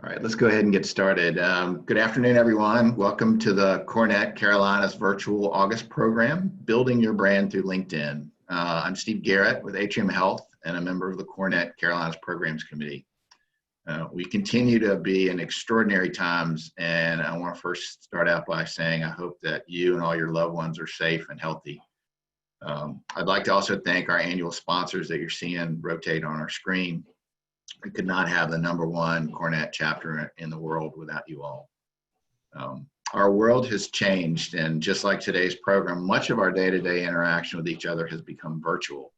All right, let's go ahead and get started. Good afternoon, everyone. Welcome to the CoreNet Carolinas virtual August program, Building Your Brand Through LinkedIn. I'm Steve Garrett with Atrium Health and a member of the CoreNet Carolinas Programs Committee. We continue to be in extraordinary times, and I want to first start out by saying I hope that you and all your loved ones are safe and healthy. I'd like to also thank our annual sponsors that you're seeing rotate on our screen. We could not have the #1 CoreNet chapter in the world without you all. Our world has changed, and just like today's program, much of our day-to-day interaction with each other has become virtual.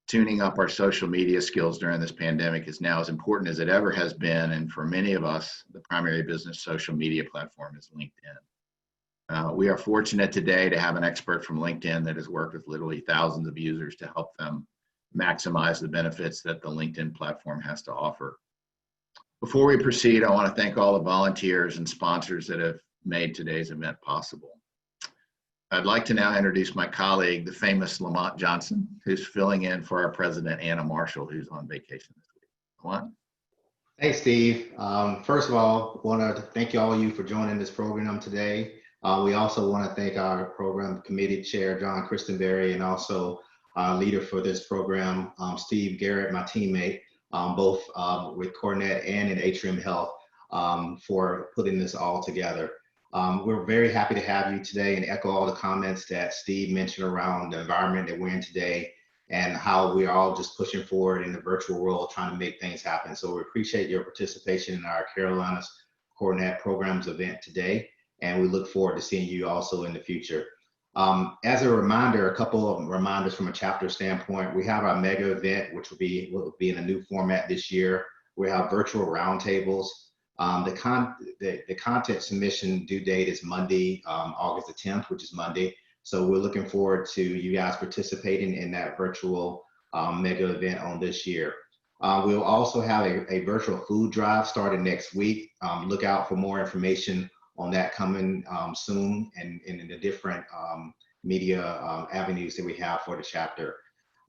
Tuning up our social media skills during this pandemic is now as important as it ever has been, and for many of us, the primary business social media platform is LinkedIn. We are fortunate today to have an expert from LinkedIn that has worked with literally thousands of users to help them maximize the benefits that the LinkedIn platform has to offer. Before we proceed, I want to thank all the volunteers and sponsors that have made today's event possible. I'd like to now introduce my colleague, the famous Lamont Johnson, who's filling in for our president, Anna Marshall, who's on vacation this week. Lamont? Thanks, Steve. First of all, I want to thank all of you for joining this program today. We also want to thank our program committee chair, John Christenberry, and also leader for this program, Steve Garrett, my teammate, both with CoreNet and in Atrium Health, for putting this all together. We're very happy to have you today and echo all the comments that Steve mentioned around the environment that we're in today and how we're all just pushing forward in the virtual world, trying to make things happen. So we appreciate your participation in our Carolinas CoreNet programs event today, and we look forward to seeing you also in the future. As a reminder, a couple of reminders from a chapter standpoint, we have our mega event, which will be in a new format this year. We have virtual roundtables. The content submission due date is Monday, August the 10th, which is Monday. So we're looking forward to you guys participating in that virtual mega event on this year. We'll also have a virtual food drive starting next week. Look out for more information on that coming soon and in the different media avenues that we have for the chapter.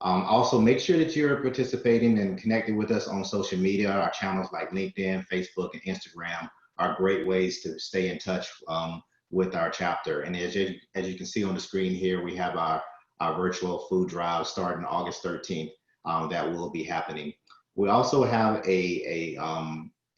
Also, make sure that you're participating and connected with us on social media. Our channels like LinkedIn, Facebook, and Instagram are great ways to stay in touch with our chapter. And as you can see on the screen here, we have our virtual food drive starting August 13th that will be happening. We also have a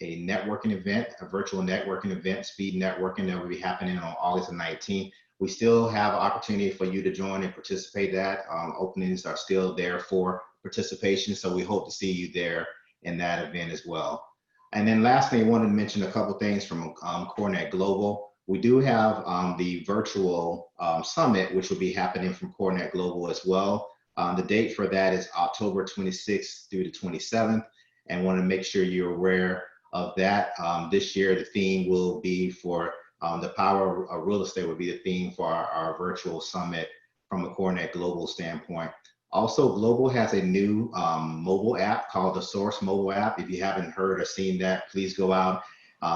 networking event, a virtual networking event, speed networking, that will be happening on August the 19th. We still have opportunity for you to join and participate in that. Openings are still there for participation, so we hope to see you there in that event as well. And then lastly, I wanted to mention a couple things from CoreNet Global. We do have the virtual summit, which will be happening from CoreNet Global as well. The date for that is October 26th through the 27th, and want to make sure you're aware of that. This year, the theme will be for the power of real estate will be the theme for our virtual summit from a CoreNet Global standpoint. Also, Global has a new mobile app called the Source mobile app. If you haven't heard or seen that, please go out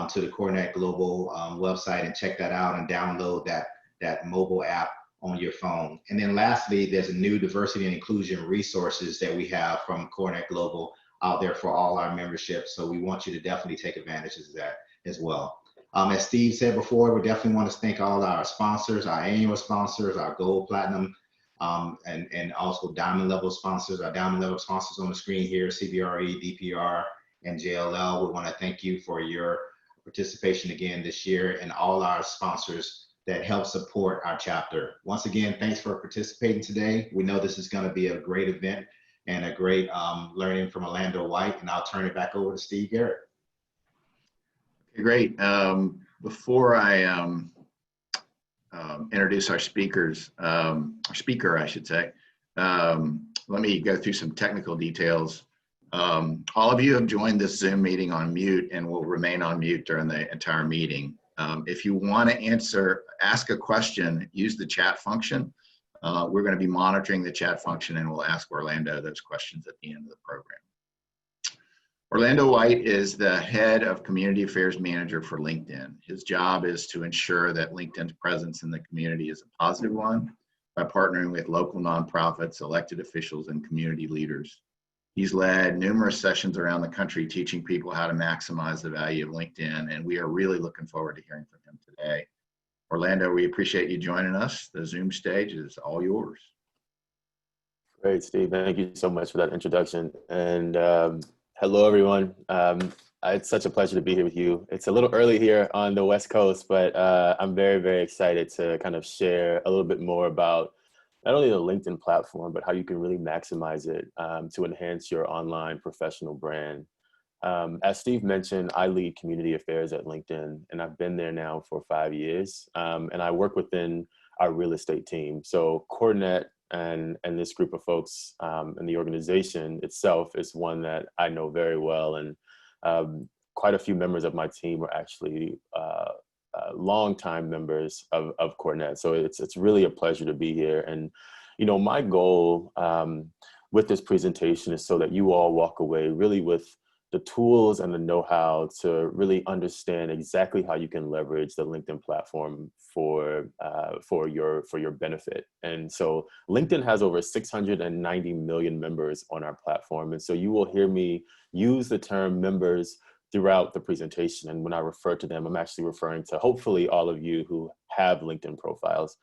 to the CoreNet Global website and check that out and download that mobile app on your phone. And then lastly, there's a new diversity and inclusion resources that we have from CoreNet Global out there for all our membership. So we want you to definitely take advantage of that as well. As Steve said before, we definitely want to thank all our sponsors, our annual sponsors, our gold, platinum, and also diamond level sponsors. Our diamond level sponsors on the screen here, CBRE, DPR, and JLL. We want to thank you for your participation again this year, and all our sponsors that help support our chapter. Once again, thanks for participating today. We know this is going to be a great event and a great learning from Orlando White, and I'll turn it back over to Steve Garrett. Okay, great. Before I introduce our speakers, our speaker, I should say, let me go through some technical details. All of you have joined this Zoom meeting on mute and will remain on mute during the entire meeting. If you want to ask a question, use the chat function. We're going to be monitoring the chat function, and we'll ask Orlando those questions at the end of the program. Orlando White is the head of community affairs manager for LinkedIn. His job is to ensure that LinkedIn's presence in the community is a positive one by partnering with local nonprofits, elected officials, and community leaders. He's led numerous sessions around the country teaching people how to maximize the value of LinkedIn, and we are really looking forward to hearing from him today. Orlando, we appreciate you joining us. The Zoom stage is all yours. Great, Steve. Thank you so much for that introduction. And hello, everyone. It's such a pleasure to be here with you. It's a little early here on the West Coast, but I'm very, very excited to kind of share a little bit more about not only the LinkedIn platform, but how you can really maximize it to enhance your online professional brand. As Steve mentioned, I lead community affairs at LinkedIn, and I've been there now for 5 years. And I work within our real estate team. So CoreNet and this group of folks and the organization itself is one that I know very well. And quite a few members of my team are actually longtime members of CoreNet. So it's really a pleasure to be here. And, you know, my goal with this presentation is so that you all walk away really with the tools and the know-how to really understand exactly how you can leverage the LinkedIn platform for your benefit. And so LinkedIn has over 690 million members on our platform. And so you will hear me use the term members throughout the presentation. And when I refer to them, I'm actually referring to hopefully all of you who have LinkedIn profiles.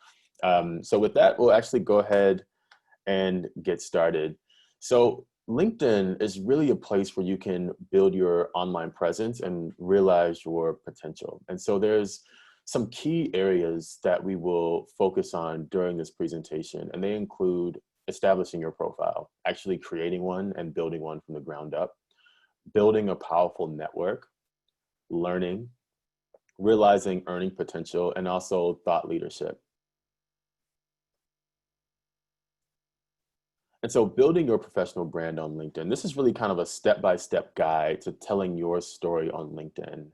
So with that, we'll actually go ahead and get started. So LinkedIn is really a place where you can build your online presence and realize your potential. And so there's some key areas that we will focus on during this presentation, and they include establishing your profile, actually creating one and building one from the ground up, building a powerful network, learning, realizing earning potential, and also thought leadership. And so building your professional brand on LinkedIn, this is really kind of a step-by-step guide to telling your story on LinkedIn.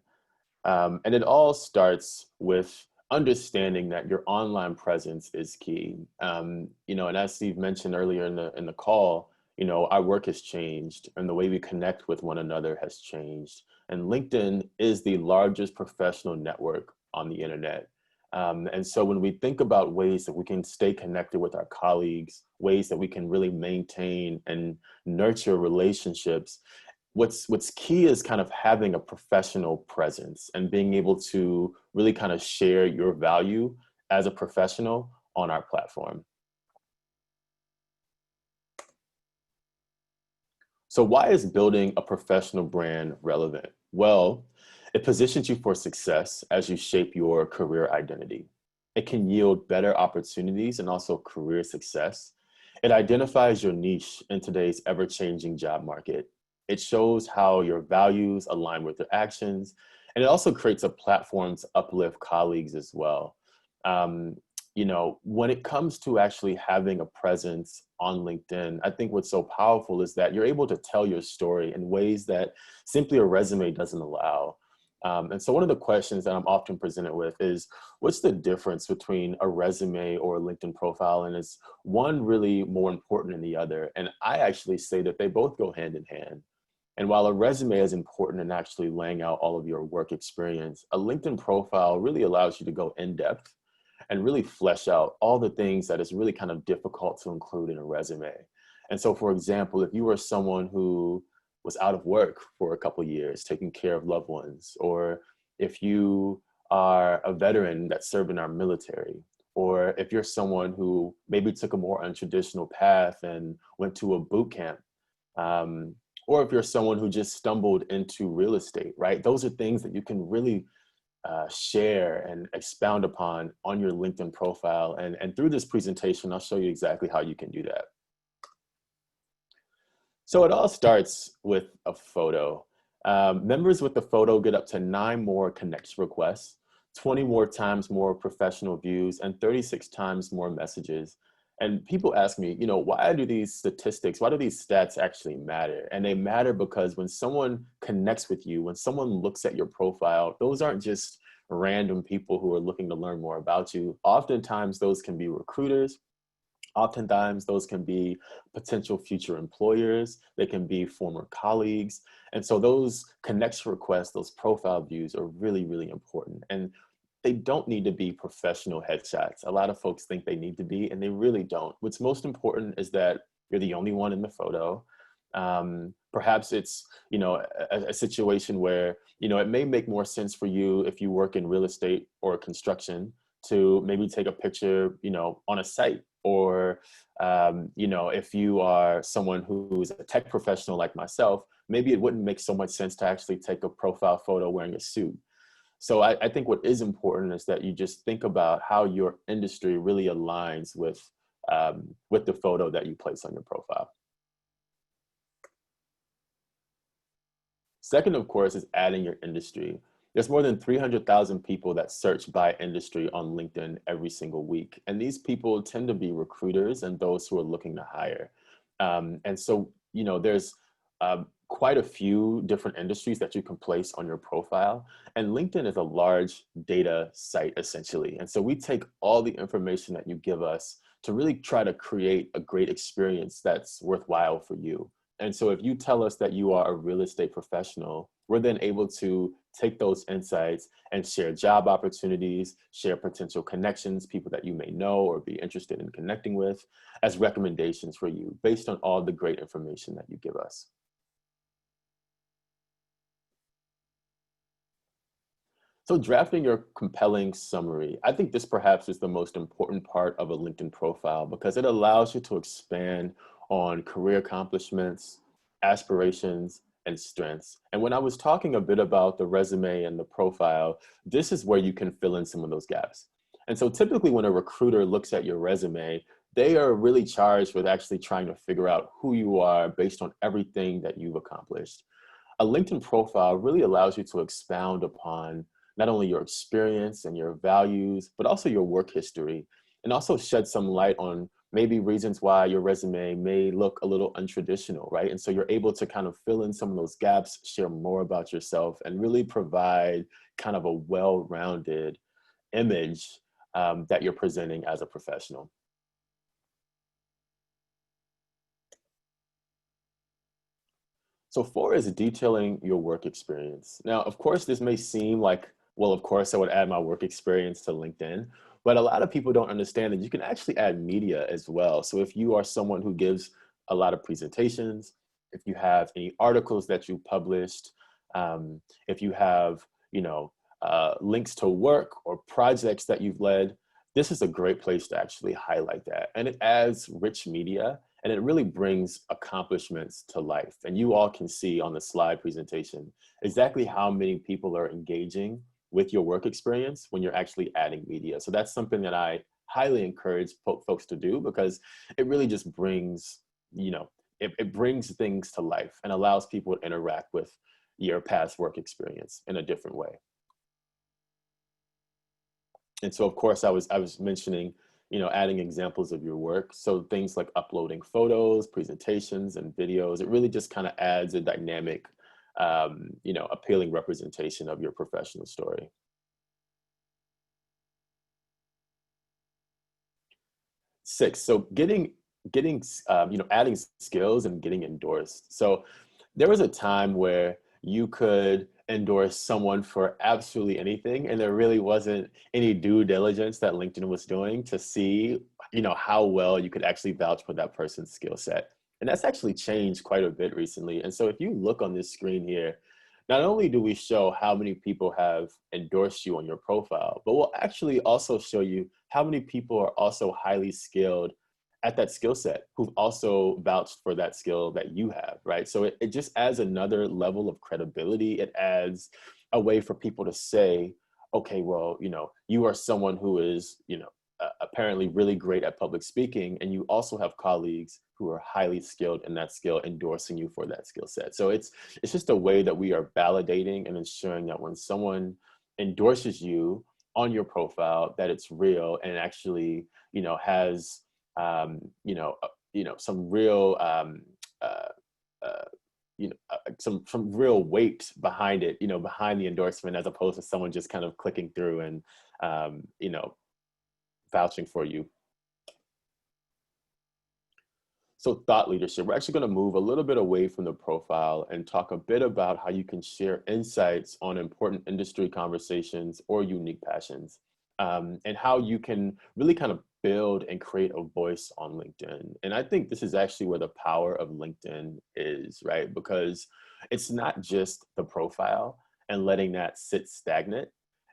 And it all starts with understanding that your online presence is key. You know, and as Steve mentioned earlier in the call, you know, our work has changed and the way we connect with one another has changed. And LinkedIn is the largest professional network on the internet. And so when we think about ways that we can stay connected with our colleagues, ways that we can really maintain and nurture relationships, what's key is kind of having a professional presence and being able to really kind of share your value as a professional on our platform. So why is building a professional brand relevant? Well, it positions you for success as you shape your career identity. It can yield better opportunities and also career success. It identifies your niche in today's ever-changing job market. It shows how your values align with your actions. And it also creates a platform to uplift colleagues as well. You know, when it comes to actually having a presence on LinkedIn, I think what's so powerful is that you're able to tell your story in ways that simply a resume doesn't allow. And so one of the questions that I'm often presented with is, what's the difference between a resume or a LinkedIn profile? And is one really more important than the other? And I actually say that they both go hand in hand. And while a resume is important in actually laying out all of your work experience, a LinkedIn profile really allows you to go in depth and really flesh out all the things that is really kind of difficult to include in a resume. And so, for example, if you were someone who was out of work for a couple of years, taking care of loved ones, or if you are a veteran that served in our military, or if you're someone who maybe took a more untraditional path and went to a boot camp, or if you're someone who just stumbled into real estate, right? Those are things that you can really share and expound upon on your LinkedIn profile. And through this presentation, I'll show you exactly how you can do that. So it all starts with a photo. Members with the photo get up to 9 more connection requests, 20 more times more professional views, and 36 times more messages. And people ask me, you know, why do these statistics, why do these stats actually matter? And they matter because when someone connects with you, when someone looks at your profile, those aren't just random people who are looking to learn more about you. Oftentimes those can be recruiters. Oftentimes those can be potential future employers. They can be former colleagues. And so those connection requests, those profile views are really, really important. And they don't need to be professional headshots. A lot of folks think they need to be, and they really don't. What's most important is that you're the only one in the photo, Perhaps it's, a situation where, it may make more sense for you if you work in real estate or construction to maybe take a picture, on a site, or, if you are someone who's a tech professional like myself, maybe it wouldn't make so much sense to actually take a profile photo wearing a suit. So I think what is important is that you just think about how your industry really aligns with the photo that you place on your profile. Second, of course, is adding your industry. There's more than 300,000 people that search by industry on LinkedIn every single week. And these people tend to be recruiters and those who are looking to hire. And so, there's quite a few different industries that you can place on your profile. And LinkedIn is a large data site, essentially. And so we take all the information that you give us to really try to create a great experience that's worthwhile for you. And so if you tell us that you are a real estate professional, we're then able to take those insights and share job opportunities, share potential connections, people that you may know or be interested in connecting with, as recommendations for you based on all the great information that you give us. So drafting your compelling summary, I think this perhaps is the most important part of a LinkedIn profile because it allows you to expand on career accomplishments, aspirations, and strengths. And when I was talking a bit about the resume and the profile, this is where you can fill in some of those gaps. And so typically when a recruiter looks at your resume, they are really charged with actually trying to figure out who you are based on everything that you've accomplished. A LinkedIn profile really allows you to expound upon not only your experience and your values, but also your work history, and also shed some light on maybe reasons why your resume may look a little untraditional, right? And so you're able to kind of fill in some of those gaps, share more about yourself, and really provide kind of a well-rounded image that you're presenting as a professional. So 4 is detailing your work experience. Now, of course, this may seem like, well, of course, I would add my work experience to LinkedIn, but a lot of people don't understand that you can actually add media as well. So if you are someone who gives a lot of presentations, if you have any articles that you published, if you have, links to work or projects that you've led, this is a great place to actually highlight that. And it adds rich media and it really brings accomplishments to life. And you all can see on the slide presentation exactly how many people are engaging with your work experience when you're actually adding media. So that's something that I highly encourage folks to do because it really just brings, it brings things to life and allows people to interact with your past work experience in a different way. And so, of course, I was mentioning, adding examples of your work. So things like uploading photos, presentations, and videos, it really just kind of adds a dynamic, appealing representation of your professional story. Six, so adding skills and getting endorsed. So there was a time where you could endorse someone for absolutely anything, and there really wasn't any due diligence that LinkedIn was doing to see, how well you could actually vouch for that person's skill set. And that's actually changed quite a bit recently. And so if you look on this screen here, not only do we show how many people have endorsed you on your profile, but we'll actually also show you how many people are also highly skilled at that skill set who've also vouched for that skill that you have, right? So it just adds another level of credibility. It adds a way for people to say, okay, well, you are someone who is, apparently really great at public speaking, and you also have colleagues who are highly skilled in that skill endorsing you for that skill set. So it's just a way that we are validating and ensuring that when someone endorses you on your profile, that it's real and actually, has some real, some real weight behind it, behind the endorsement, as opposed to someone just kind of clicking through and, vouching for you. So thought leadership, we're actually going to move a little bit away from the profile and talk a bit about how you can share insights on important industry conversations or unique passions. and how you can really kind of build and create a voice on LinkedIn. And I think this is actually where the power of LinkedIn is, right? Because it's not just the profile and letting that sit stagnant.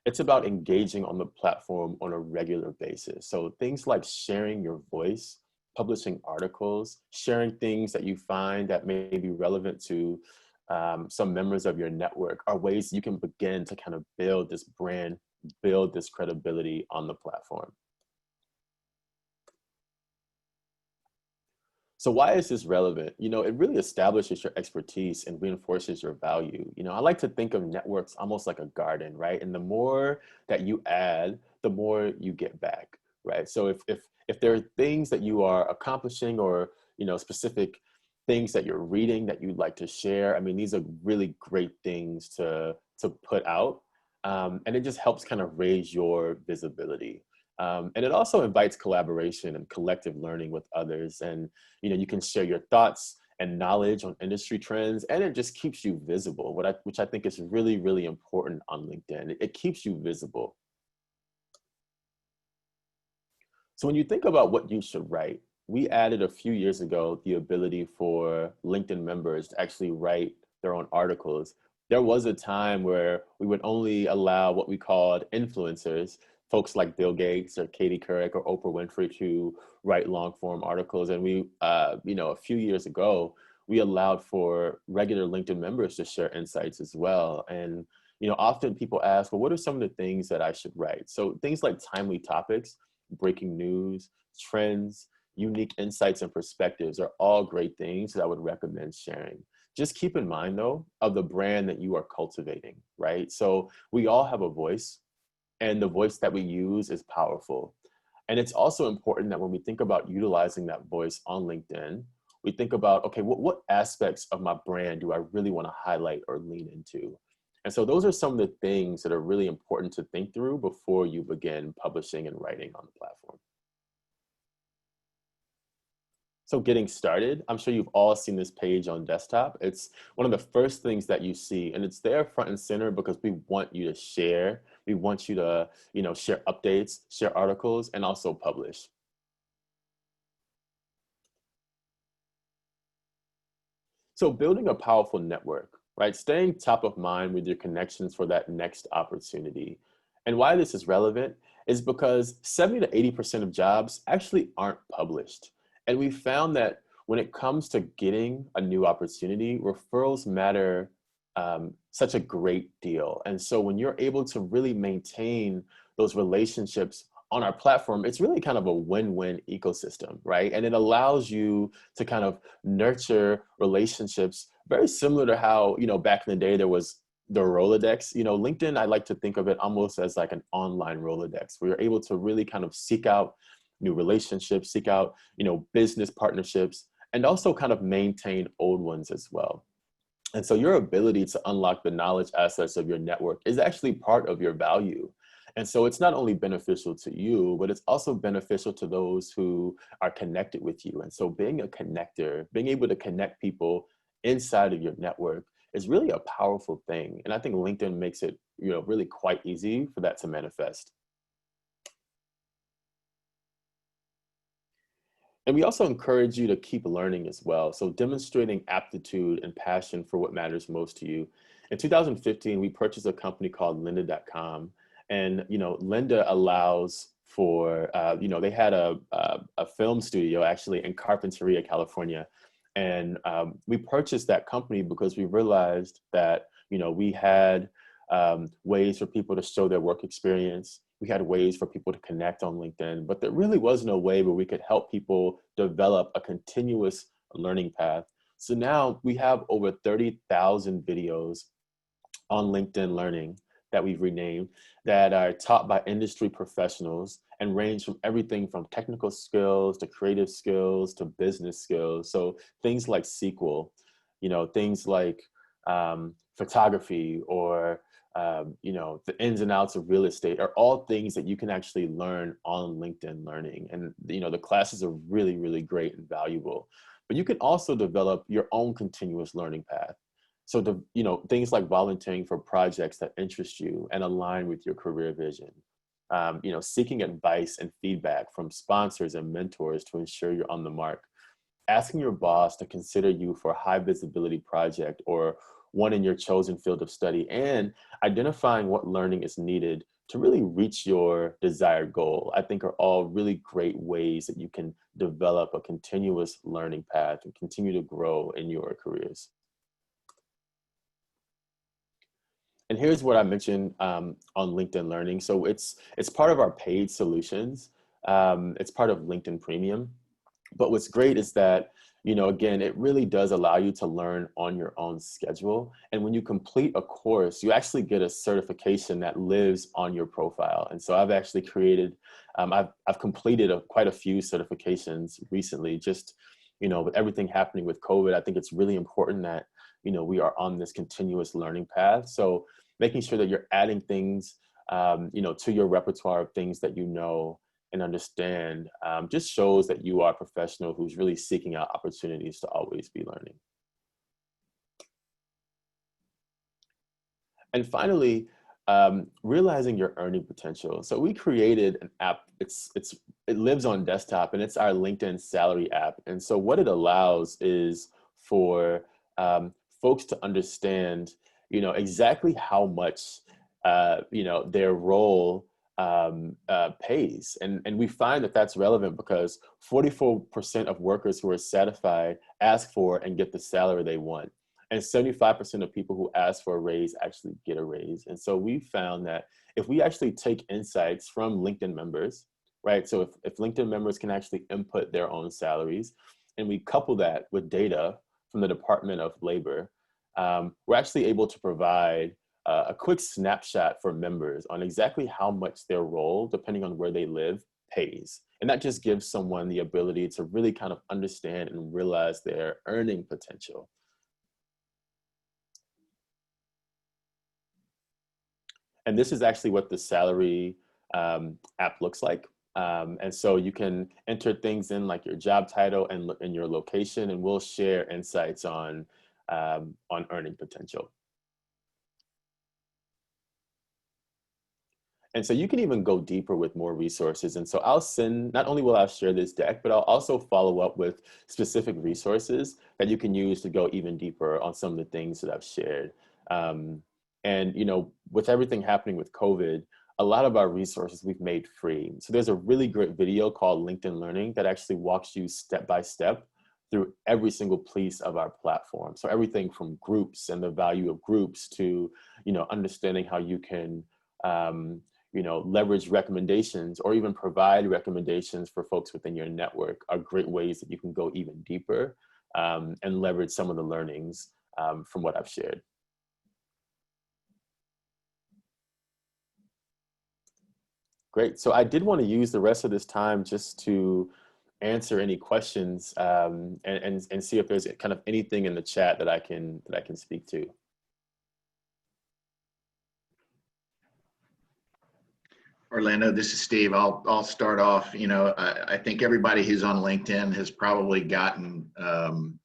It's about engaging on the platform on a regular basis. So things like sharing your voice, publishing articles, sharing things that you find that may be relevant to some members of your network are ways you can begin to kind of build this brand, build this credibility on the platform. So why is this relevant? You know, it really establishes your expertise and reinforces your value. You know, I like to think of networks almost like a garden, right? And the more that you add, the more you get back, right? So if there are things that you are accomplishing or, you know, specific things that you're reading that you'd like to share, I mean, these are really great things to put out. And it just helps kind of raise your visibility. And it also invites collaboration and collective learning with others. And, you know, you can share your thoughts and knowledge on industry trends, and it just keeps you visible, which I think is really, really important on LinkedIn. It keeps you visible. So when you think about what you should write, we added a few years ago the ability for LinkedIn members to actually write their own articles. There was a time where we would only allow what we called influencers, folks like Bill Gates or Katie Couric or Oprah Winfrey, to write long form articles. And we, you know, a few years ago, we allowed for regular LinkedIn members to share insights as well. And, you know, often people ask, well, what are some of the things that I should write? So things like timely topics, breaking news, trends, unique insights and perspectives are all great things that I would recommend sharing. Just keep in mind though, of the brand that you are cultivating, right? So we all have a voice, and the voice that we use is powerful. And it's also important that when we think about utilizing that voice on LinkedIn, we think about, okay, what aspects of my brand do I really want to highlight or lean into? And so those are some of the things that are really important to think through before you begin publishing and writing on the platform. So getting started, I'm sure you've all seen this page on desktop. It's one of the first things that you see, and it's there front and center because we want you to share. We want you to, you know, share updates, share articles, and also publish. So building a powerful network, right? Staying top of mind with your connections for that next opportunity. And why this is relevant is because 70 to 80% of jobs actually aren't published. And we found that when it comes to getting a new opportunity, referrals matter such a great deal. And so when you're able to really maintain those relationships on our platform, it's really kind of a win-win ecosystem, right? And it allows you to kind of nurture relationships very similar to how, you know, back in the day there was the Rolodex. You know, LinkedIn, I like to think of it almost as like an online Rolodex where you're able to really kind of seek out new relationships, seek out, you know, business partnerships, and also kind of maintain old ones as well. And so your ability to unlock the knowledge assets of your network is actually part of your value. And so it's not only beneficial to you, but it's also beneficial to those who are connected with you. And so being a connector, being able to connect people inside of your network is really a powerful thing. And I think LinkedIn makes it, you know, really quite easy for that to manifest. And we also encourage you to keep learning as well. So demonstrating aptitude and passion for what matters most to you. In 2015, we purchased a company called lynda.com. And, you know, Lynda allows for, you know, they had a film studio actually in Carpinteria, California. And we purchased that company because we realized that, you know, we had ways for people to show their work experience. We had ways for people to connect on LinkedIn, but there really was no way where we could help people develop a continuous learning path. So now we have over 30,000 videos on LinkedIn Learning that we've renamed that are taught by industry professionals and range from everything from technical skills to creative skills to business skills. So things like SQL, you know, things like photography or you know, the ins and outs of real estate are all things that you can actually learn on LinkedIn Learning. And, you know, the classes are really, really great and valuable. But you can also develop your own continuous learning path. So, you know, things like volunteering for projects that interest you and align with your career vision. seeking advice and feedback from sponsors and mentors to ensure you're on the mark, asking your boss to consider you for a high visibility project or one in your chosen field of study, and identifying what learning is needed to really reach your desired goal, I think are all really great ways that you can develop a continuous learning path and continue to grow in your careers. And here's what I mentioned on LinkedIn Learning. So it's part of our paid solutions. It's part of LinkedIn Premium. But what's great is that, again, it really does allow you to learn on your own schedule. And when you complete a course, you actually get a certification that lives on your profile. And so I've actually created, I've completed quite a few certifications recently, just, with everything happening with COVID. I think it's really important that, we are on this continuous learning path. So making sure that you're adding things, to your repertoire of things that and understand, just shows that you are a professional who's really seeking out opportunities to always be learning. And finally, realizing your earning potential. So we created an app. It lives on desktop, and it's our LinkedIn Salary app. And so what it allows is for folks to understand, exactly how much, their role pays. And we find that that's relevant because 44% of workers who are satisfied ask for and get the salary they want. And 75% of people who ask for a raise actually get a raise. And so we found that if we actually take insights from LinkedIn members, right? So if LinkedIn members can actually input their own salaries, and we couple that with data from the Department of Labor, we're actually able to provide a quick snapshot for members on exactly how much their role, depending on where they live, pays. And that just gives someone the ability to really kind of understand and realize their earning potential. And this is actually what the salary app looks like. And so you can enter things in like your job title and your location, and we'll share insights on earning potential. And so you can even go deeper with more resources. And so not only will I share this deck, but I'll also follow up with specific resources that you can use to go even deeper on some of the things that I've shared. And, with everything happening with COVID, a lot of our resources we've made free. So there's a really great video called LinkedIn Learning that actually walks you step by step through every single piece of our platform. So everything from groups and the value of groups to, understanding how you can, leverage recommendations or even provide recommendations for folks within your network are great ways that you can go even deeper and leverage some of the learnings from what I've shared. Great. So I did want to use the rest of this time just to answer any questions and see if there's kind of anything in the chat that I can speak to. Orlando, this is Steve. I'll start off. I think everybody who's on LinkedIn has probably gotten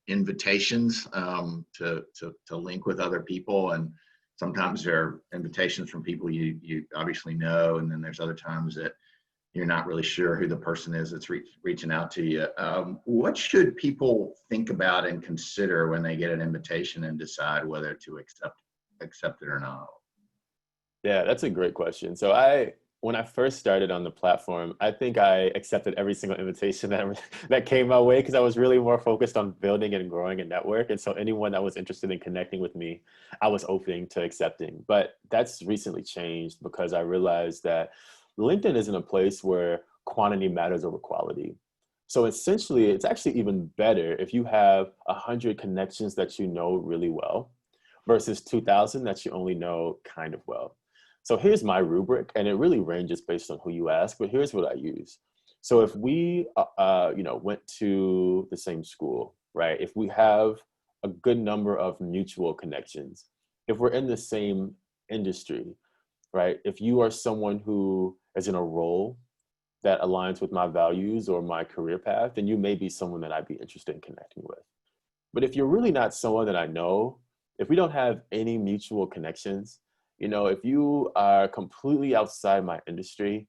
invitations to link with other people, and sometimes there are invitations from people you obviously know, and then there's other times that you're not really sure who the person is that's reaching out to you. What should people think about and consider when they get an invitation and decide whether to accept it or not? Yeah, that's a great question. So when I first started on the platform, I think I accepted every single invitation that came my way because I was really more focused on building and growing a network. And so anyone that was interested in connecting with me, I was open to accepting. But that's recently changed because I realized that LinkedIn isn't a place where quantity matters over quality. So essentially, it's actually even better if you have 100 connections that you know really well versus 2,000 that you only know kind of well. So here's my rubric, and it really ranges based on who you ask, but here's what I use. So if we, went to the same school, right? If we have a good number of mutual connections, if we're in the same industry, right? If you are someone who is in a role that aligns with my values or my career path, then you may be someone that I'd be interested in connecting with. But if you're really not someone that I know, if we don't have any mutual connections, if you are completely outside my industry,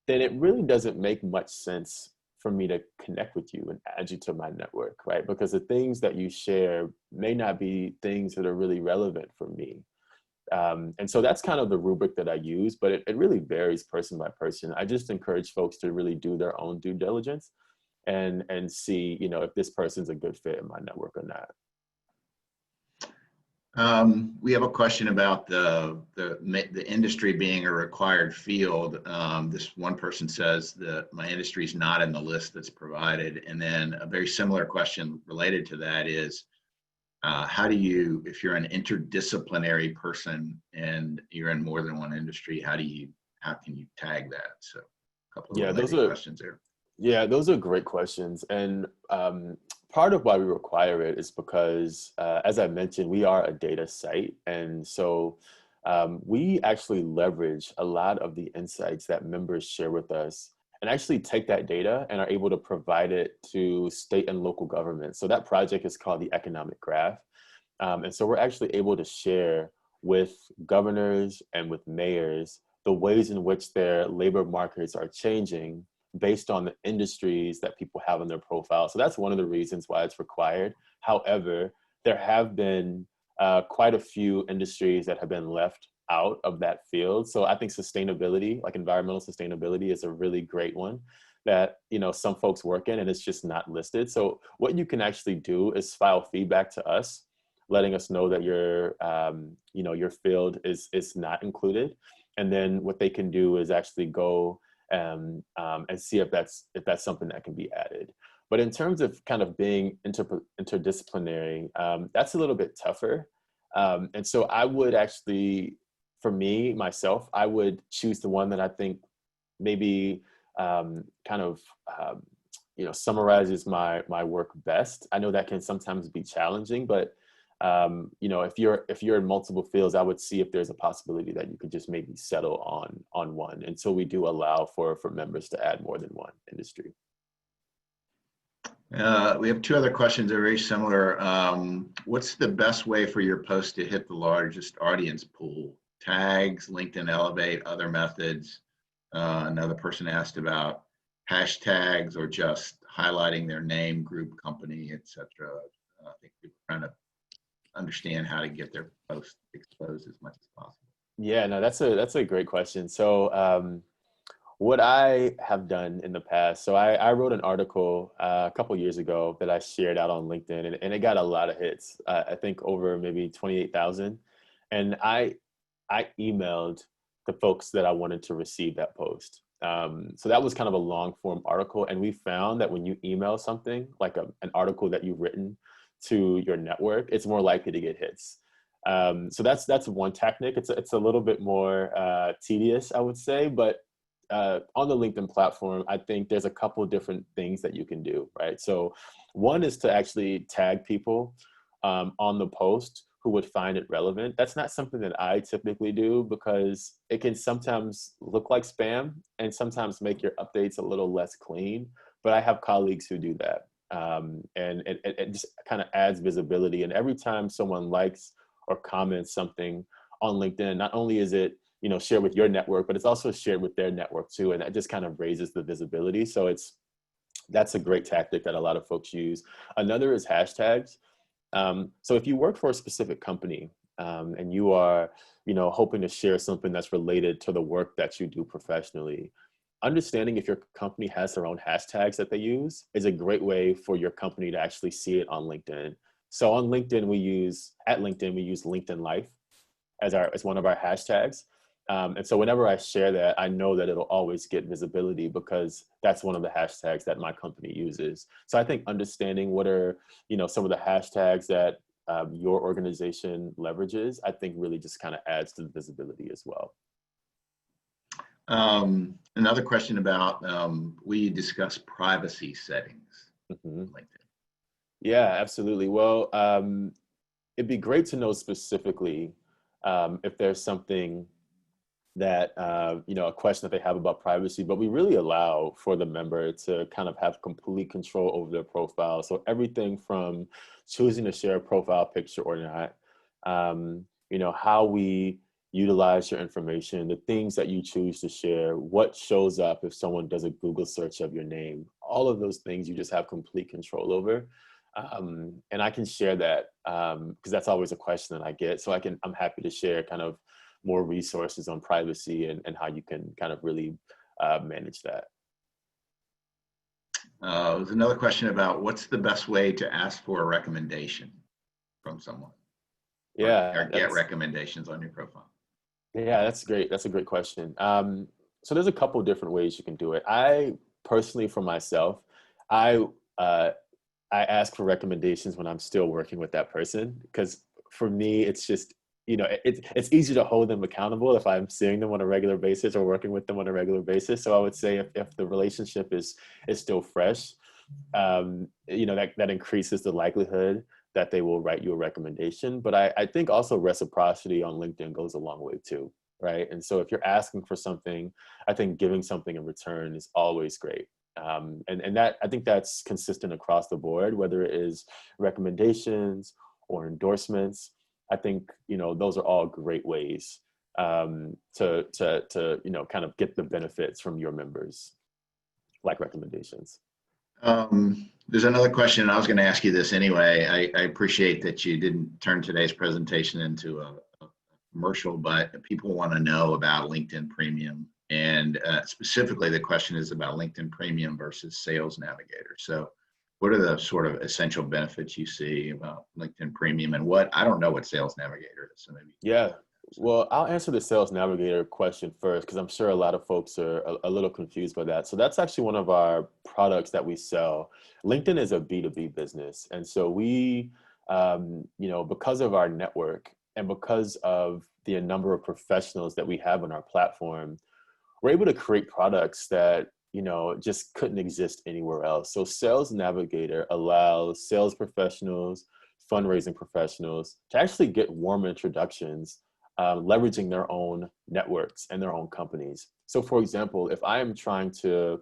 then it really doesn't make much sense for me to connect with you and add you to my network, right? Because the things that you share may not be things that are really relevant for me. And so that's kind of the rubric that I use, but it really varies person by person. I just encourage folks to really do their own due diligence and see, if this person's a good fit in my network or not. We have a question about the industry being a required field. This one person says that my industry is not in the list that's provided. And then a very similar question related to that is, how do you, if you're an interdisciplinary person and you're in more than one industry, how can you tag that? So a couple of related questions there. Yeah, those are great questions. And part of why we require it is because, as I mentioned, we are a data site. And so we actually leverage a lot of the insights that members share with us and actually take that data and are able to provide it to state and local governments. So that project is called the Economic Graph. And so we're actually able to share with governors and with mayors the ways in which their labor markets are changing based on the industries that people have in their profile. So that's one of the reasons why it's required. However, there have been quite a few industries that have been left out of that field. So I think sustainability, like environmental sustainability, is a really great one that, some folks work in and it's just not listed. So what you can actually do is file feedback to us, letting us know that your field is not included. And then what they can do is actually go and see if that's something that can be added. But in terms of kind of being interdisciplinary, that's a little bit tougher. And so I would actually, for me, myself, I would choose the one that I think maybe summarizes my work best. I know that can sometimes be challenging, but if you're in multiple fields, I would see if there's a possibility that you could just maybe settle on one. And so we do allow for members to add more than one industry. We have two other questions that are very similar. What's the best way for your post to hit the largest audience pool? Tags, LinkedIn Elevate, other methods? Another person asked about hashtags or just highlighting their name, group, company, etc. I think people are trying to understand how to get their post exposed as much as possible. Yeah, no, that's a great question. So what I have done in the past, so I wrote an article a couple years ago that I shared out on LinkedIn, and it got a lot of hits. I think over maybe 28,000. And I emailed the folks that I wanted to receive that post. So that was kind of a long form article. And we found that when you email something like an article that you've written to your network, it's more likely to get hits. So that's one technique. It's a little bit more tedious, I would say, but on the LinkedIn platform, I think there's a couple of different things that you can do, right? So one is to actually tag people on the post who would find it relevant. That's not something that I typically do because it can sometimes look like spam and sometimes make your updates a little less clean, but I have colleagues who do that. And it just kind of adds visibility. And every time someone likes or comments something on LinkedIn, not only is it shared with your network, but it's also shared with their network too. And that just kind of raises the visibility. So that's a great tactic that a lot of folks use. Another is hashtags. So if you work for a specific company and you are, hoping to share something that's related to the work that you do professionally, understanding if your company has their own hashtags that they use is a great way for your company to actually see it on LinkedIn. So on LinkedIn, we use LinkedIn Life as one of our hashtags. And so whenever I share that, I know that it'll always get visibility because that's one of the hashtags that my company uses. So I think understanding what are, some of the hashtags that your organization leverages, I think really just kind of adds to the visibility as well. Another question about, we discuss privacy settings. Mm-hmm. Yeah, absolutely. Well, it'd be great to know specifically if there's something that, a question that they have about privacy, but we really allow for the member to kind of have complete control over their profile. So everything from choosing to share a profile picture or not, how we utilize your information, the things that you choose to share, what shows up if someone does a Google search of your name, all of those things you just have complete control over. And I can share that because that's always a question that I get. So I'm happy to share kind of more resources on privacy and how you can kind of really manage that. There's another question about what's the best way to ask for a recommendation from someone? Yeah. Or get recommendations on your profile. Yeah, that's great. That's a great question. So there's a couple different ways you can do it. I personally, for myself, I ask for recommendations when I'm still working with that person, because for me, it's just, it's easier to hold them accountable if I'm seeing them on a regular basis or working with them on a regular basis. So I would say if the relationship is still fresh, that increases the likelihood that they will write you a recommendation. But I think also reciprocity on LinkedIn goes a long way too, right? And so if you're asking for something, I think giving something in return is always great. And that, I think that's consistent across the board, whether it is recommendations or endorsements. I think, those are all great ways to kind of get the benefits from your members, like recommendations. There's another question. I was going to ask you this anyway. I appreciate that you didn't turn today's presentation into a commercial, but people want to know about LinkedIn Premium. And specifically, the question is about LinkedIn Premium versus Sales Navigator. So what are the sort of essential benefits you see about LinkedIn Premium, and I don't know what Sales Navigator is. So maybe. Yeah. Well, I'll answer the Sales Navigator question first, because I'm sure a lot of folks are a little confused by that. So that's actually one of our products that we sell. LinkedIn is a B2B business. And so we, because of our network and because of the number of professionals that we have on our platform, we're able to create products that, just couldn't exist anywhere else. So Sales Navigator allows sales professionals, fundraising professionals to actually get warm introductions, leveraging their own networks and their own companies. So for example, if I am trying to,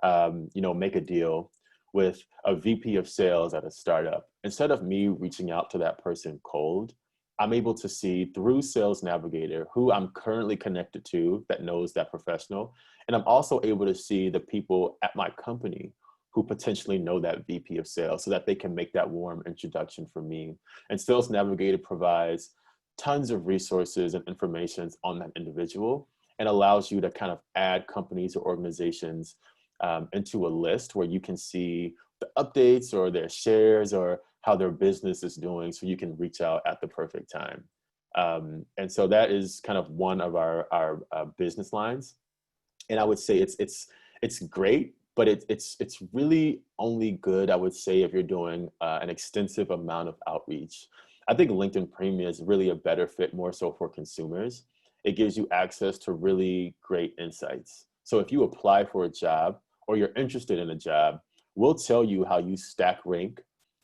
make a deal with a VP of sales at a startup, instead of me reaching out to that person cold, I'm able to see through Sales Navigator who I'm currently connected to that knows that professional. And I'm also able to see the people at my company who potentially know that VP of sales so that they can make that warm introduction for me. And Sales Navigator provides tons of resources and information on that individual and allows you to kind of add companies or organizations into a list where you can see the updates or their shares or how their business is doing, so you can reach out at the perfect time. And so that is kind of one of our business lines. And I would say it's great, but it's really only good, I would say, if you're doing an extensive amount of outreach. I think LinkedIn Premium is really a better fit more so for consumers. It gives you access to really great insights. So if you apply for a job or you're interested in a job, we'll tell you how you stack rank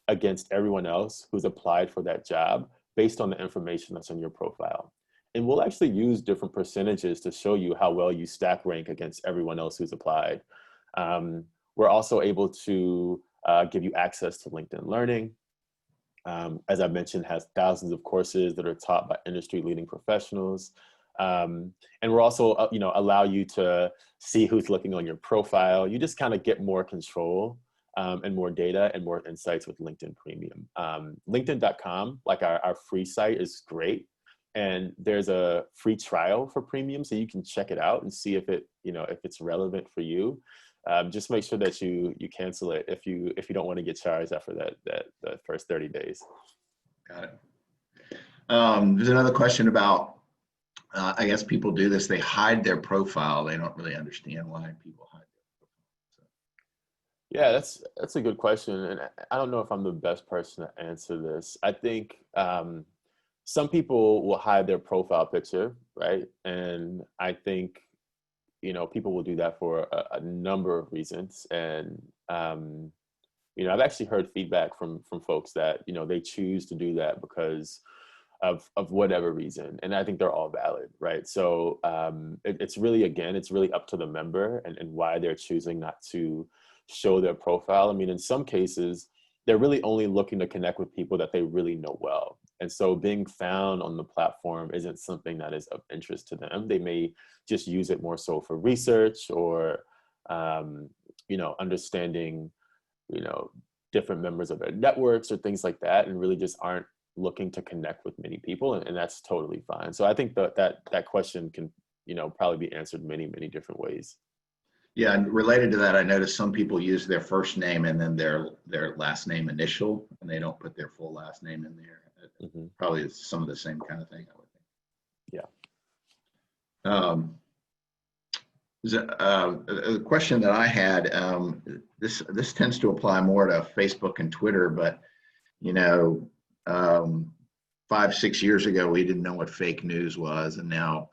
against everyone else who's applied for that job based on the information that's on your profile. And we'll actually use different percentages to show you how well you stack rank against everyone else who's applied. We're also able to give you access to LinkedIn Learning. As I mentioned, has thousands of courses that are taught by industry leading professionals. And we're also, allow you to see who's looking on your profile. You just kind of get more control and more data and more insights with LinkedIn Premium. LinkedIn.com, like our free site, is great. And there's a free trial for Premium, so you can check it out and see if it's relevant for you. Just make sure that you cancel it if you don't want to get charged after that first 30 days. Got it. There's another question about, I guess people do this, they hide their profile. They don't really understand why people hide their profile. So. Yeah, that's a good question. And I don't know if I'm the best person to answer this. I think some people will hide their profile picture, right? And I think, people will do that for a number of reasons. And, I've actually heard feedback from folks that, they choose to do that because of whatever reason. And I think they're all valid, right? So it's really up to the member and why they're choosing not to show their profile. I mean, in some cases, they're really only looking to connect with people that they really know well. And so being found on the platform isn't something that is of interest to them. They may just use it more so for research or, understanding, different members of their networks or things like that, and really just aren't looking to connect with many people. And that's totally fine. So I think that question can, probably be answered many, many different ways. Yeah, and related to that, I noticed some people use their first name and then their last name initial, and they don't put their full last name in there. Mm-hmm. Probably it's some of the same kind of thing, I would think. Yeah. A question that I had, this tends to apply more to Facebook and Twitter, but 5-6 years ago, we didn't know what fake news was, and now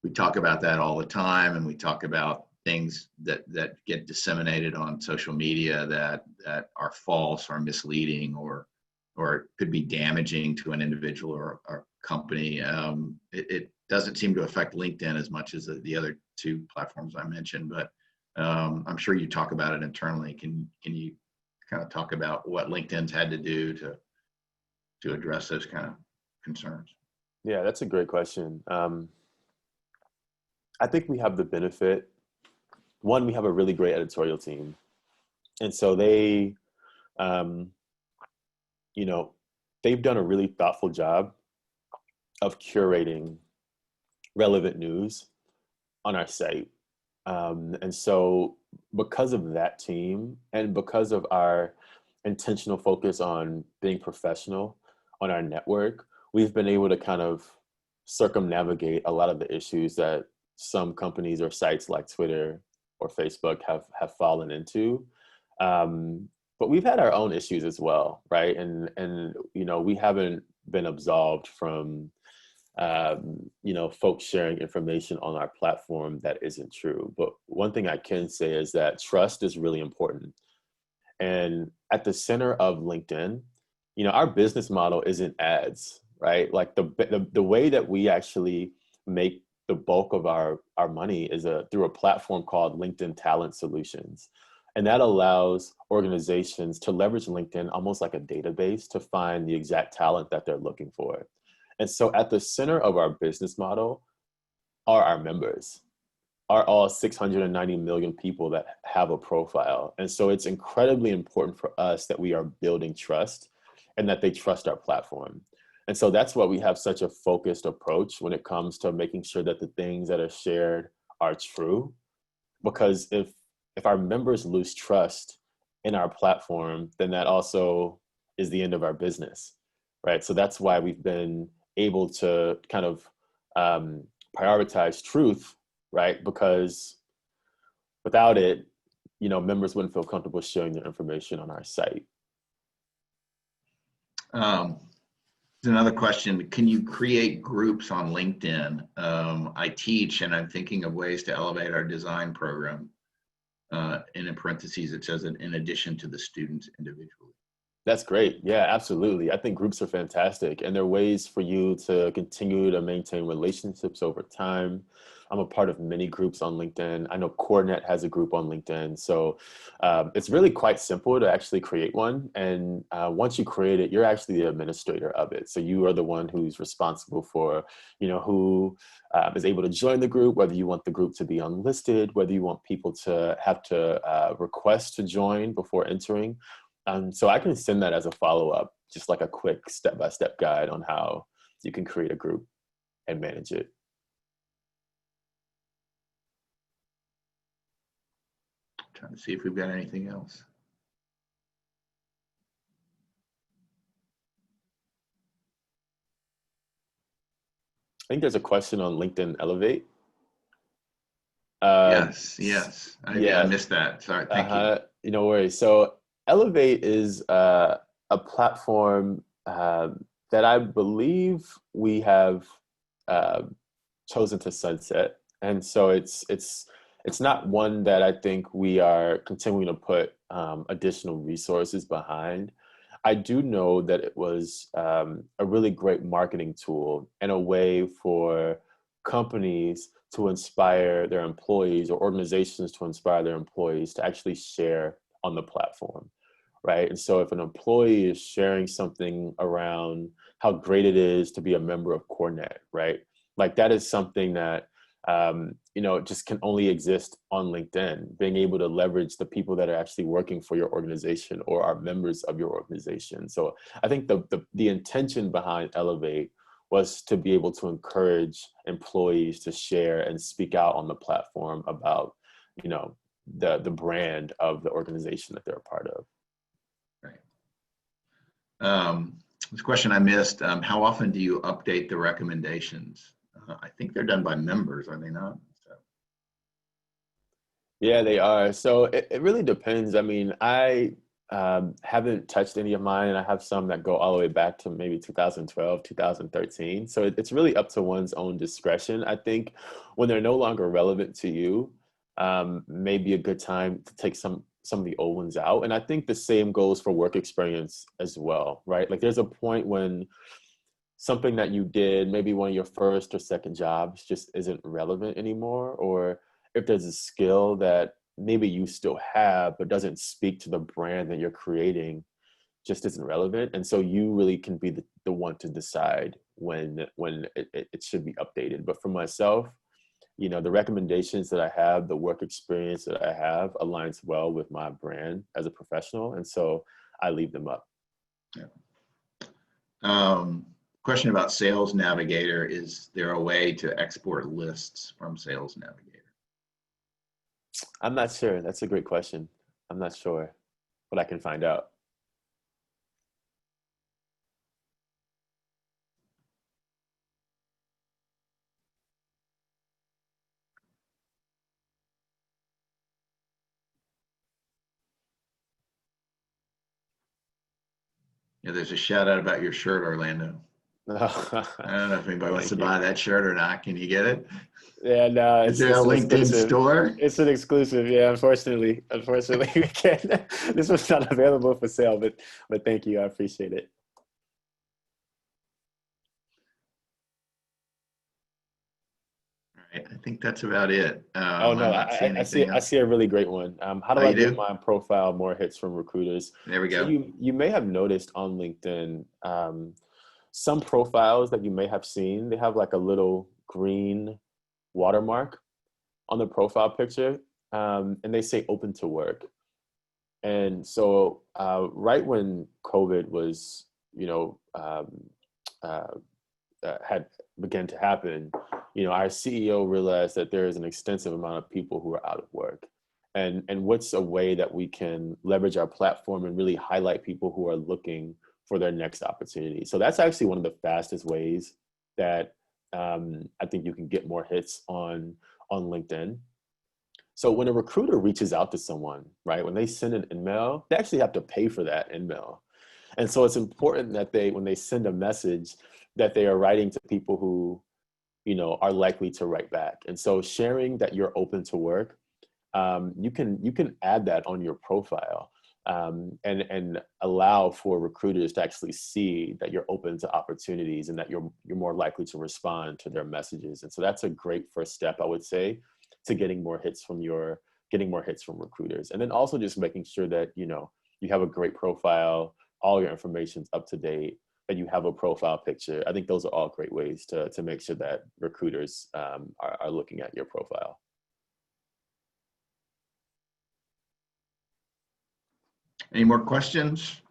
we talk about that all the time, and we talk about things that get disseminated on social media that are false or misleading or could be damaging to an individual or company. It doesn't seem to affect LinkedIn as much as the other two platforms I mentioned, but I'm sure you talk about it internally. Can you kind of talk about what LinkedIn's had to do to address those kind of concerns? Yeah, that's a great question. I think we have the benefit. One, we have a really great editorial team. And so they've done a really thoughtful job of curating relevant news on our site. And so because of that team and because of our intentional focus on being professional on our network, we've been able to kind of circumnavigate a lot of the issues that some companies or sites like Twitter or Facebook have fallen into. But we've had our own issues as well, right? And we haven't been absolved from folks sharing information on our platform that isn't true. But one thing I can say is that trust is really important. And at the center of LinkedIn, our business model isn't ads, right? Like the way that we actually make the bulk of our money is through a platform called LinkedIn Talent Solutions. And that allows organizations to leverage LinkedIn almost like a database to find the exact talent that they're looking for. And so at the center of our business model are our members, are all 690 million people that have a profile. And so it's incredibly important for us that we are building trust and that they trust our platform. And so that's why we have such a focused approach when it comes to making sure that the things that are shared are true. Because if our members lose trust in our platform, then that also is the end of our business, right? So that's why we've been able to kind of prioritize truth, right? Because without it, members wouldn't feel comfortable sharing their information on our site. Another question, can you create groups on LinkedIn? I teach, and I'm thinking of ways to elevate our design program. And in parentheses, it says in addition to the students individually. That's great. Yeah, absolutely. I think groups are fantastic, and they're ways for you to continue to maintain relationships over time. I'm a part of many groups on LinkedIn. I know CoreNet has a group on LinkedIn. So it's really quite simple to actually create one. And once you create it, you're actually the administrator of it. So you are the one who's responsible for, who is able to join the group, whether you want the group to be unlisted, whether you want people to have to request to join before entering. So I can send that as a follow-up, just like a quick step-by-step guide on how you can create a group and manage it. Trying to see if we've got anything else. I think there's a question on LinkedIn Elevate. Yes. I missed that. Sorry, thank you. No worries. So Elevate is a platform that I believe we have chosen to sunset, and so it's not one that I think we are continuing to put additional resources behind. I do know that it was a really great marketing tool and a way for companies to inspire their employees or organizations to inspire their employees to actually share on the platform, right? And so if an employee is sharing something around how great it is to be a member of CoreNet, right? Like that is something that, you know, just can only exist on LinkedIn, being able to leverage the people that are actually working for your organization or are members of your organization. So I think the intention behind Elevate was to be able to encourage employees to share and speak out on the platform about, you know, the brand of the organization that they're a part of. Right. This question I missed, how often do you update the recommendations? I think they're done by members, are they not? So. Yeah, they are. So it really depends. I mean, I haven't touched any of mine, and I have some that go all the way back to maybe 2012, 2013. So it's really up to one's own discretion. I think when they're no longer relevant to you, may be a good time to take some of the old ones out. And I think the same goes for work experience as well, right? Like there's a point when something that you did, maybe one of your first or second jobs, just isn't relevant anymore. Or if there's a skill that maybe you still have, but doesn't speak to the brand that you're creating, just isn't relevant. And so you really can be the one to decide when it should be updated. But for myself, you know, the recommendations that I have, the work experience that I have aligns well with my brand as a professional. And so I leave them up. Yeah. Question about Sales Navigator. Is there a way to export lists from Sales Navigator? I'm not sure. That's a great question. I'm not sure, but I can find out. Yeah, there's a shout out about your shirt, Orlando. I don't know if anybody wants to buy that shirt or not. Can you get it? Yeah, no, Is there a LinkedIn store? It's an exclusive. Yeah, unfortunately, we can't. This was not available for sale, but thank you. I appreciate it. All right, I think that's about it. Oh no, I'm not seeing anything I else. see a really great one. How do Oh, I you give do? my profile more hits from recruiters? There we So go. you may have noticed on LinkedIn, some profiles that you may have seen, they have like a little green watermark on the profile picture, and they say open to work. And so right when COVID was, you know, uh, had begun to happen, you know, our CEO realized that there is an extensive amount of people who are out of work. And what's a way that we can leverage our platform and really highlight people who are looking for their next opportunity. So that's actually one of the fastest ways that I think you can get more hits on LinkedIn. So when a recruiter reaches out to someone, right, when they send an email, they actually have to pay for that email. And so it's important that when they send a message, that they are writing to people who, you know, are likely to write back. And so sharing that you're open to work, you can add that on your profile, and allow for recruiters to actually see that you're open to opportunities and that you're more likely to respond to their messages. And so that's a great first step, I would say, to getting more hits from recruiters. And then also just making sure that, you know, you have a great profile, all your information's up to date, that you have a profile picture. I think those are all great ways to make sure that recruiters are looking at your profile. Any more questions?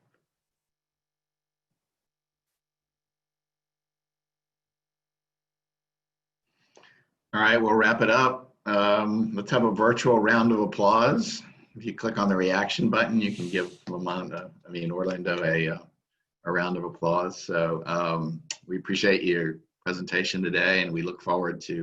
All right, we'll wrap it up. Let's have a virtual round of applause. If you click on the reaction button, you can give Orlando a round of applause. So we appreciate your presentation today, and we look forward to